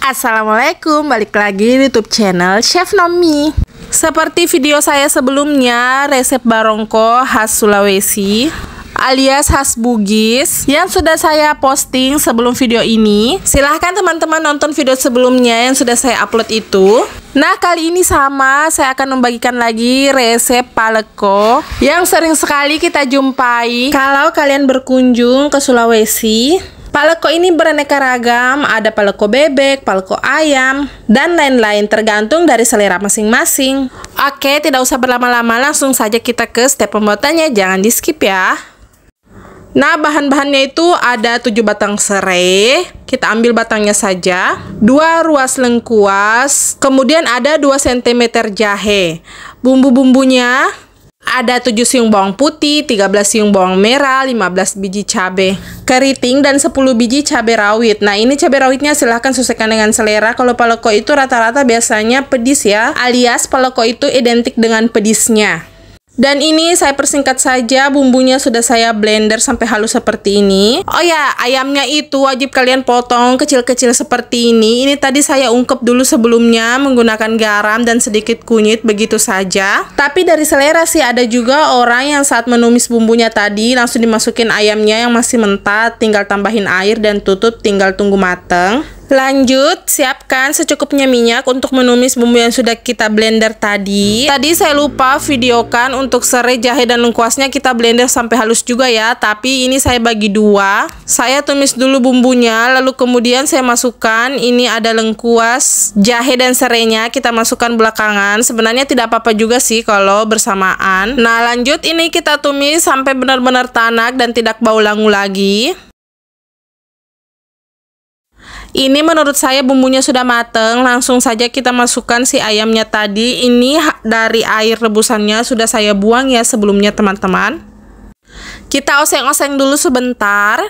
Assalamualaikum, balik lagi di YouTube channel Chef Nomi. Seperti video saya sebelumnya, resep barongko khas Sulawesi alias khas Bugis yang sudah saya posting sebelum video ini. Silahkan teman-teman nonton video sebelumnya yang sudah saya upload itu. Nah, kali ini sama, saya akan membagikan lagi resep paleko yang sering sekali kita jumpai kalau kalian berkunjung ke Sulawesi. Paleko ini beraneka ragam, ada paleko bebek, paleko ayam, dan lain-lain tergantung dari selera masing-masing. Oke, tidak usah berlama-lama, langsung saja kita ke step pembuatannya, jangan di skip ya. Nah, bahan-bahannya itu ada 7 batang serai, kita ambil batangnya saja, 2 ruas lengkuas, kemudian ada 2 cm jahe. Bumbu-bumbunya ada 7 siung bawang putih, 13 siung bawang merah, 15 biji cabai keriting, dan 10 biji cabai rawit. Nah, ini cabai rawitnya silahkan sesuaikan dengan selera. Kalau paleko itu rata-rata biasanya pedis ya, alias paleko itu identik dengan pedisnya. Dan ini saya persingkat saja, bumbunya sudah saya blender sampai halus seperti ini. Oh ya, ayamnya itu wajib kalian potong kecil-kecil seperti ini. Ini tadi saya ungkep dulu sebelumnya menggunakan garam dan sedikit kunyit, begitu saja. Tapi dari selera sih, ada juga orang yang saat menumis bumbunya tadi langsung dimasukin ayamnya yang masih mentah, tinggal tambahin air dan tutup, tinggal tunggu mateng. Lanjut, siapkan secukupnya minyak untuk menumis bumbu yang sudah kita blender tadi. Tadi saya lupa videokan untuk serai, jahe, dan lengkuasnya kita blender sampai halus juga ya. Tapi ini saya bagi 2. Saya tumis dulu bumbunya, lalu kemudian saya masukkan, ini ada lengkuas, jahe, dan serainya kita masukkan belakangan. Sebenarnya tidak apa-apa juga sih kalau bersamaan. Nah, lanjut, ini kita tumis sampai benar-benar tanak dan tidak bau langu lagi. Ini menurut saya bumbunya sudah mateng, langsung saja kita masukkan si ayamnya tadi. Ini dari air rebusannya sudah saya buang ya sebelumnya teman-teman. Kita oseng-oseng dulu sebentar.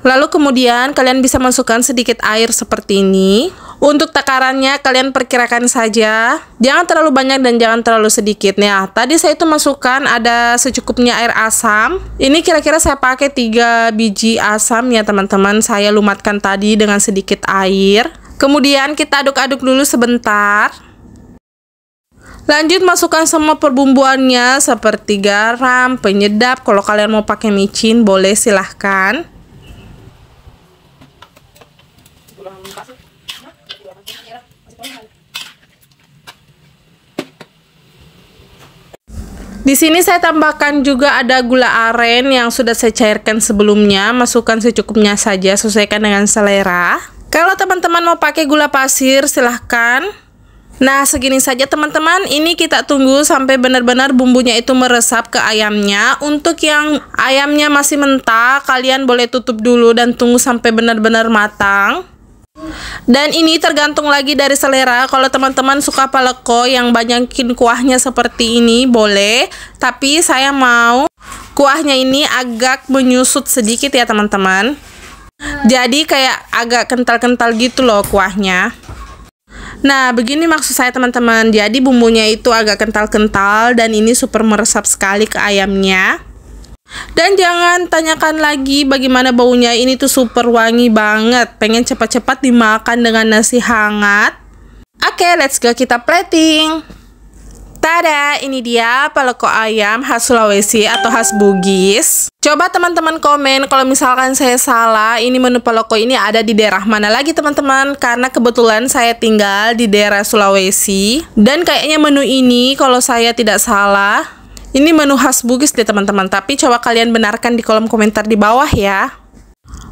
Lalu kemudian kalian bisa masukkan sedikit air seperti ini. Untuk takarannya kalian perkirakan saja, jangan terlalu banyak dan jangan terlalu sedikit. Nah, tadi saya itu masukkan ada secukupnya air asam. Ini kira-kira saya pakai 3 biji asam ya teman-teman. Saya lumatkan tadi dengan sedikit air. Kemudian kita aduk-aduk dulu sebentar. Lanjut masukkan semua perbumbuannya seperti garam, penyedap. Kalau kalian mau pakai micin boleh, silahkan. Di sini saya tambahkan juga ada gula aren yang sudah saya cairkan sebelumnya. Masukkan secukupnya saja, sesuaikan dengan selera. Kalau teman-teman mau pakai gula pasir, silahkan. Nah, segini saja teman-teman. Ini kita tunggu sampai benar-benar bumbunya itu meresap ke ayamnya. Untuk yang ayamnya masih mentah, kalian boleh tutup dulu dan tunggu sampai benar-benar matang. Dan ini tergantung lagi dari selera. Kalau teman-teman suka paleko yang banyakin kuahnya seperti ini, boleh. Tapi saya mau kuahnya ini agak menyusut sedikit ya teman-teman. Jadi kayak agak kental-kental gitu loh kuahnya. Nah, begini maksud saya teman-teman. Jadi bumbunya itu agak kental-kental dan ini super meresap sekali ke ayamnya. Dan jangan tanyakan lagi bagaimana baunya, ini tuh super wangi banget. Pengen cepat-cepat dimakan dengan nasi hangat. Oke, let's go kita plating. Tada, ini dia paleko ayam khas Sulawesi atau khas Bugis. Coba teman-teman komen kalau misalkan saya salah. Ini menu paleko ini ada di daerah mana lagi teman-teman? Karena kebetulan saya tinggal di daerah Sulawesi. Dan kayaknya menu ini kalau saya tidak salah, ini menu khas Bugis deh teman-teman, tapi coba kalian benarkan di kolom komentar di bawah ya.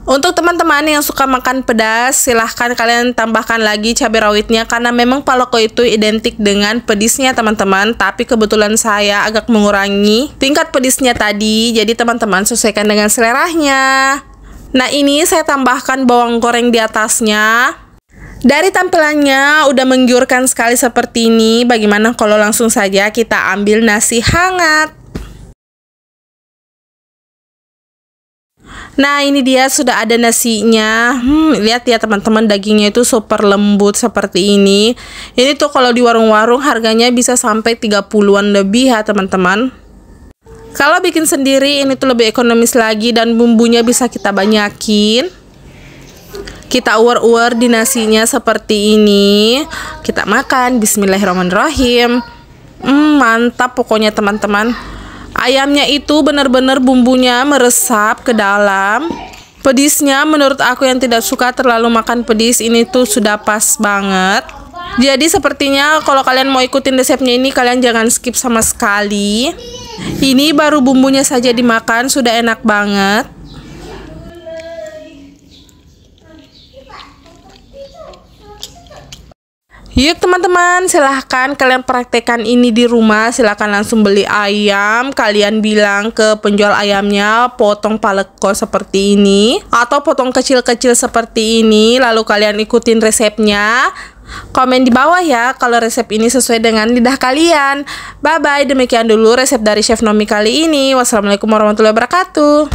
Untuk teman-teman yang suka makan pedas, silahkan kalian tambahkan lagi cabai rawitnya karena memang paleko itu identik dengan pedisnya teman-teman. Tapi kebetulan saya agak mengurangi tingkat pedisnya tadi, jadi teman-teman sesuaikan dengan seleranya. Nah, ini saya tambahkan bawang goreng di atasnya. Dari tampilannya udah menggiurkan sekali seperti ini. Bagaimana kalau langsung saja kita ambil nasi hangat? Nah, ini dia sudah ada nasinya. Lihat ya teman-teman, dagingnya itu super lembut seperti ini. Ini tuh kalau di warung-warung harganya bisa sampai 30-an lebih ya teman-teman. Kalau bikin sendiri ini tuh lebih ekonomis lagi dan bumbunya bisa kita banyakin. Kita uwer-uwer di nasinya seperti ini. Kita makan. Bismillahirrahmanirrahim. Mantap pokoknya teman-teman. Ayamnya itu benar-benar bumbunya meresap ke dalam. Pedisnya menurut aku yang tidak suka terlalu makan pedis, ini tuh sudah pas banget. Jadi sepertinya kalau kalian mau ikutin resepnya ini, kalian jangan skip sama sekali. Ini baru bumbunya saja dimakan sudah enak banget. Yuk teman-teman, silahkan kalian praktekkan ini di rumah. Silahkan langsung beli ayam. Kalian bilang ke penjual ayamnya potong paleko seperti ini, atau potong kecil-kecil seperti ini. Lalu kalian ikutin resepnya. Komen di bawah ya kalau resep ini sesuai dengan lidah kalian. Bye-bye, demikian dulu resep dari Chef Nomi kali ini. Wassalamualaikum warahmatullahi wabarakatuh.